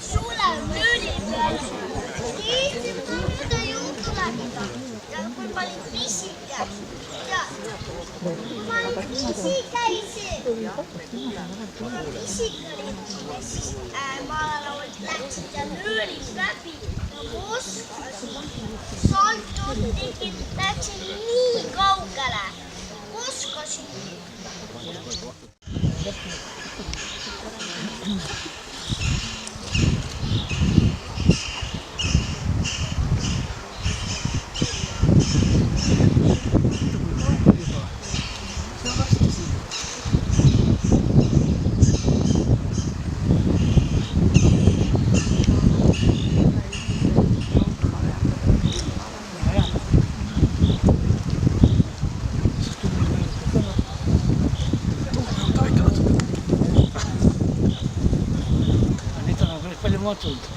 Sulle on müüri peal Eesti mööda juhtuleb ja kui palju pisik jääb. Kui ma pisik käisin, pisik oli, siis maalalaualt läksid ja nöörid läbi ja koskas. Saltud tegid, läksid nii kaugele, koskasin. Paljon matulta.